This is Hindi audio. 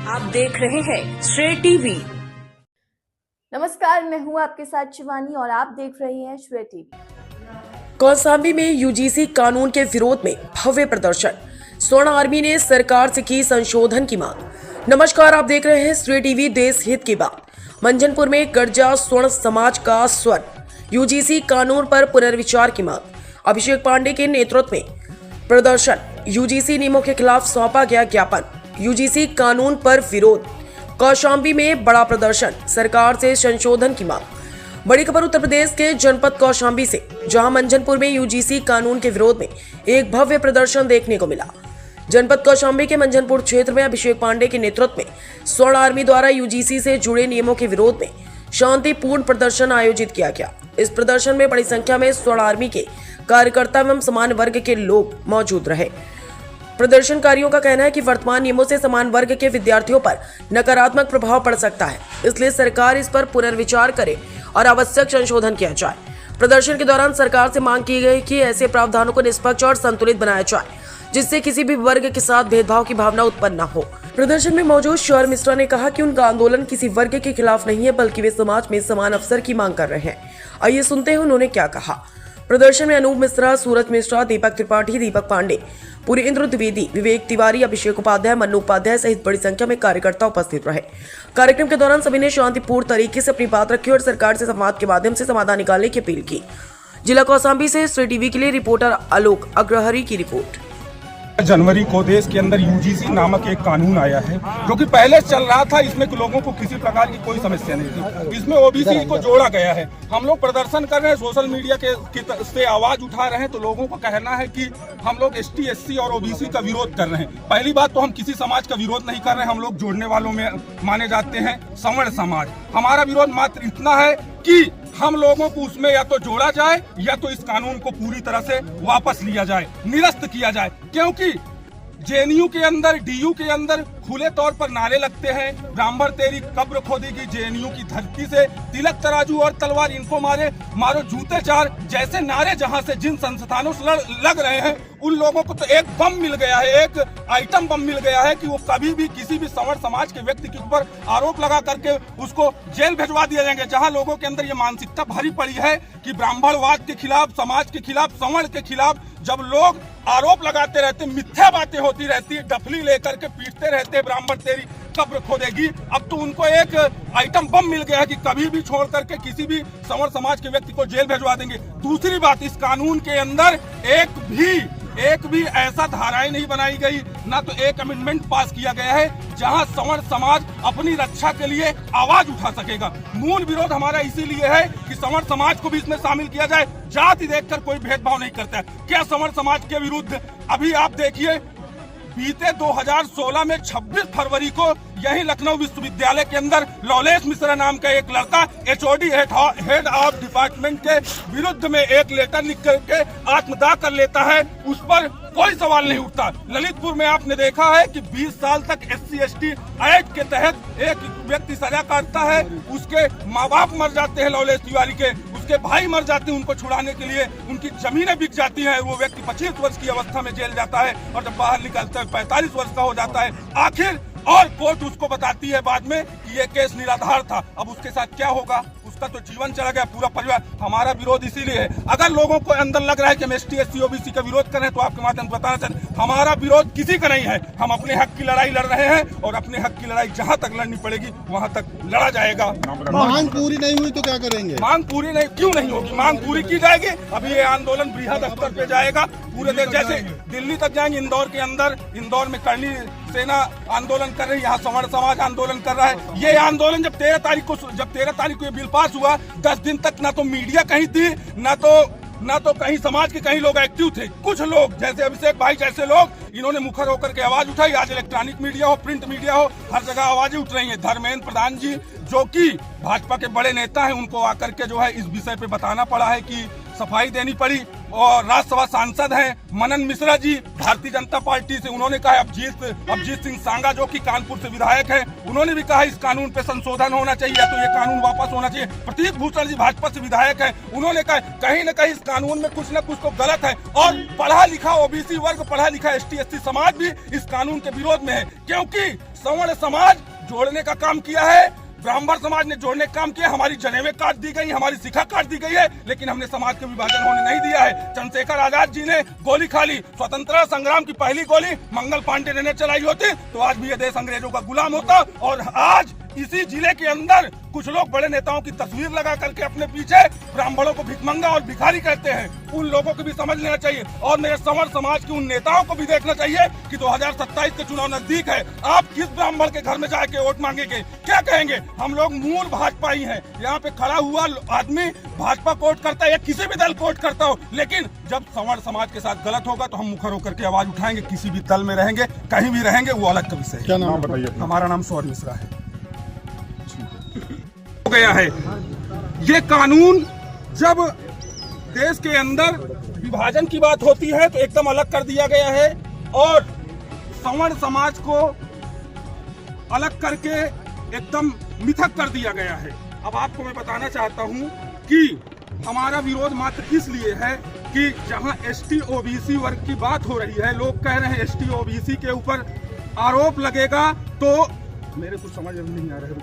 आप देख रहे हैं श्रेय टीवी। नमस्कार, मैं हूं आपके साथ शिवानी और आप देख रहे हैं श्रेय टीवी। कौशाम्बी में यूजीसी कानून के विरोध में भव्य प्रदर्शन। स्वर्ण आर्मी ने सरकार से की संशोधन की मांग। नमस्कार, आप देख रहे हैं श्रेय टीवी, देश हित की बात। मंझनपुर में गर्जा स्वर्ण समाज का स्वर। यूजीसी कानून पर पुनर्विचार की मांग। अभिषेक पांडे के नेतृत्व में प्रदर्शन। यूजीसी नियमों के खिलाफ सौंपा गया ज्ञापन। यूजीसी कानून पर विरोध। कौशाम्बी में बड़ा प्रदर्शन, सरकार से संशोधन की मांग। बड़ी खबर उत्तर प्रदेश के जनपद कौशाम्बी से, जहां मंझनपुर में यूजीसी कानून के विरोध में एक भव्य प्रदर्शन देखने को मिला। जनपद कौशाम्बी के मंझनपुर क्षेत्र में अभिषेक पांडे के नेतृत्व में स्वर्ण आर्मी द्वारा यूजीसी से जुड़े नियमों के विरोध में शांतिपूर्ण प्रदर्शन आयोजित किया गया। इस प्रदर्शन में बड़ी संख्या में स्वर्ण आर्मी के कार्यकर्ता एवं समान वर्ग के लोग मौजूद रहे। प्रदर्शनकारियों का कहना है कि वर्तमान नियमों से समान वर्ग के विद्यार्थियों पर नकारात्मक प्रभाव पड़ सकता है, इसलिए सरकार इस पर पुनर्विचार करे और आवश्यक संशोधन किया जाए। प्रदर्शन के दौरान सरकार से मांग की गई कि ऐसे प्रावधानों को निष्पक्ष और संतुलित बनाया जाए, जिससे किसी भी वर्ग के साथ भेदभाव की भावना उत्पन्न न हो। प्रदर्शन में मौजूद शौर्य मिश्रा ने कहा कि उनका आंदोलन किसी वर्ग के खिलाफ नहीं है, बल्कि वे समाज में समान अवसर की मांग कर रहे हैं। आइए सुनते हैं उन्होंने क्या कहा। प्रदर्शन में अनूप मिश्रा, सूरज मिश्रा, दीपक त्रिपाठी, दीपक पांडे, पुरेंद्र द्विवेदी, विवेक तिवारी, अभिषेक उपाध्याय, मन्नू उपाध्याय सहित बड़ी संख्या में कार्यकर्ता उपस्थित रहे। कार्यक्रम के दौरान सभी ने शांतिपूर्ण तरीके से अपनी बात रखी और सरकार से संवाद के माध्यम से समाधान निकालने की अपील की। जिला कौशाम्बी से श्रेय टीवी के लिए रिपोर्टर आलोक अग्रहरी की रिपोर्ट। जनवरी को देश के अंदर यूजीसी नामक एक कानून आया है, जो कि पहले चल रहा था। इसमें लोगों को किसी प्रकार की कोई समस्या नहीं थी। इसमें ओबीसी को जोड़ा गया है। हम लोग प्रदर्शन कर रहे हैं, सोशल मीडिया से आवाज उठा रहे हैं, तो लोगों को कहना है कि हम लोग एसटी, एससी और ओबीसी का विरोध कर रहे हैं। पहली बात तो हम किसी समाज का विरोध नहीं कर रहे हैं। हम लोग जोड़ने वालों में माने जाते हैं सवर्ण समाज। हमारा विरोध मात्र इतना है कि हम लोगों को उसमें या तो जोड़ा जाए या तो इस कानून को पूरी तरह से वापस लिया जाए, निरस्त किया जाए। क्योंकि जेएनयू के अंदर, डीयू के अंदर खुले तौर पर नारे लगते हैं, ब्राह्मण तेरी कब्र खोदेगी जेएनयू की धरती से, तिलक तराजू और तलवार इनको मारो जूते चार जैसे नारे जहां से जिन संस्थानों से लग रहे हैं, उन लोगों को तो एक बम मिल गया है, एक आइटम बम मिल गया है कि वो कभी भी किसी भी सवर्ण समाज के व्यक्ति के ऊपर आरोप लगा करके उसको जेल भिजवा दिया जाएंगे। जहां लोगों के अंदर ये मानसिकता भरी पड़ी है कि ब्राह्मणवाद के खिलाफ, समाज के खिलाफ, सवर्ण के खिलाफ जब लोग आरोप लगाते रहते, मिथ्या बातें होती रहती, डफली लेकर के पीटते रहते, ब्राह्मण तेरी कब्र खोदेगी, अब तो उनको एक आइटम बम मिल गया है कि कभी भी छोड़ करके किसी भी सवर्ण समाज के व्यक्ति को जेल भिजवा देंगे। दूसरी बात, इस कानून के अंदर एक भी ऐसा धाराएं नहीं बनाई गई, ना तो एक अमेंडमेंट पास किया गया है जहां सवर्ण समाज अपनी रक्षा के लिए आवाज उठा सकेगा। मूल विरोध हमारा इसीलिए है कि सवर्ण समाज को भी इसमें शामिल किया जाए। जाति देखकर कोई भेदभाव नहीं करता है। क्या सवर्ण समाज के विरुद्ध अभी आप देखिए, बीते 2016 में 26 फरवरी को यही लखनऊ विश्वविद्यालय के अंदर लौलेश मिश्रा नाम का एक लड़का एचओडी हेड ऑफ डिपार्टमेंट के विरुद्ध में एक लेटर लिख करके आत्मदाह कर लेता है। उस पर कोई सवाल नहीं उठता। ललितपुर में आपने देखा है कि 20 साल तक SC ST एक्ट के तहत एक व्यक्ति सजा काटता है, उसके माँ बाप मर जाते हैं, लौलेश तिवारी के उसके भाई मर जाते हैं, उनको छुड़ाने के लिए उनकी जमीनें बिक जाती हैं, वो व्यक्ति 25 वर्ष की अवस्था में जेल जाता है और जब बाहर निकलता है 45 वर्ष का हो जाता है आखिर, और कोर्ट उसको बताती है बाद में कि ये केस निराधार था। अब उसके साथ क्या होगा? उसका तो जीवन चला गया, पूरा परिवार। हमारा विरोध इसीलिए है। अगर लोगों को अंदर लग रहा है कि हम ST SC OBC का विरोध कर रहे हैं, तो आपके माध्यम से बताना चाहते, हमारा विरोध किसी का नहीं है। हम अपने हक की लड़ाई लड़ रहे हैं और अपने हक की लड़ाई जहां तक लड़नी पड़ेगी वहां तक लड़ा जाएगा। मांग पूरी नहीं हुई तो क्या करेंगे? मांग पूरी नहीं क्यों नहीं होगी? मांग पूरी की जाएगी। अभी ये आंदोलन बृहद स्तर पे जाएगा, पूरे देश, जैसे दिल्ली तक जाएंगे। इंदौर के अंदर, इंदौर में करनी सेना आंदोलन कर रही है, यहाँ सवर्ण समाज आंदोलन कर रहा है। ये आंदोलन जब 13 तारीख को ये बिल पास हुआ, 10 दिन तक ना तो मीडिया कहीं थी, ना तो कहीं समाज के कहीं लोग एक्टिव थे। कुछ लोग जैसे अभिषेक भाई जैसे लोग, इन्होंने मुखर होकर के आवाज उठाई। आज इलेक्ट्रॉनिक मीडिया हो, प्रिंट मीडिया हो, हर जगह आवाजें उठ रही हैं। धर्मेंद्र प्रधान जी, जो कि भाजपा के बड़े नेता हैं, उनको आकर के जो है इस विषय पे बताना पड़ा है कि सफाई देनी पड़ी। और राज्यसभा सांसद हैं मनन मिश्रा जी भारतीय जनता पार्टी से, उन्होंने कहा, अभिजीत सिंह सांगा जो कि कानपुर से विधायक हैं, उन्होंने भी कहा इस कानून पे संशोधन होना चाहिए, तो ये कानून वापस होना चाहिए। प्रतीक भूषण जी भाजपा से विधायक हैं, उन्होंने कहा कहीं न कहीं इस कानून में कुछ न कुछ तो गलत है। और पढ़ा लिखा ओबीसी वर्ग, पढ़ा लिखा ST SC समाज भी इस कानून के विरोध में है, क्योंकि सवर्ण समाज जोड़ने का काम किया है, ब्राह्मण समाज ने जोड़ने का काम किया। हमारी जनेवे काट दी गई, हमारी शिखा काट दी गई है, लेकिन हमने समाज का विभाजन होने नहीं दिया है। चंद्रशेखर आजाद जी ने गोली खा ली, स्वतंत्रता संग्राम की पहली गोली मंगल पांडे ने चलाई होती तो आज भी ये देश अंग्रेजों का गुलाम होता। और आज इसी जिले के अंदर कुछ लोग बड़े नेताओं की तस्वीर लगा करके अपने पीछे ब्राह्मणों को भिखमंगा और भिखारी कहते हैं। उन लोगों को भी समझ लेना चाहिए और मेरे सवर्ण समाज के उन नेताओं को भी देखना चाहिए कि 2027 के चुनाव नजदीक है। आप किस ब्राह्मण के घर में जाके वोट मांगेंगे, क्या कहेंगे? हम लोग मूल भाजपा ही हैं। यहाँ पे खड़ा हुआ आदमी भाजपा को वोट करता है या किसी भी दल को वोट करता हो, लेकिन जब सवर्ण समाज के साथ गलत होगा तो हम मुखर होकर के आवाज उठाएंगे। किसी भी दल में रहेंगे, कहीं भी रहेंगे, वो अलग का विषय है। क्या नाम बताइए? हमारा नाम सौर मिश्रा है। हो गया है ये कानून, जब देश के अंदर विभाजन की बात होती है तो एकदम अलग कर दिया गया है और सवर्ण समाज को अलग करके एकदम मिथक कर दिया गया है। अब आपको मैं बताना चाहता हूं कि हमारा विरोध मात्र इसलिए है कि जहां एसटी ओबीसी वर्ग की बात हो रही है, लोग कह रहे हैं एसटी ओबीसी के ऊपर आरोप लगेगा, तो मेरे कुछ समझ नहीं आ रहा है।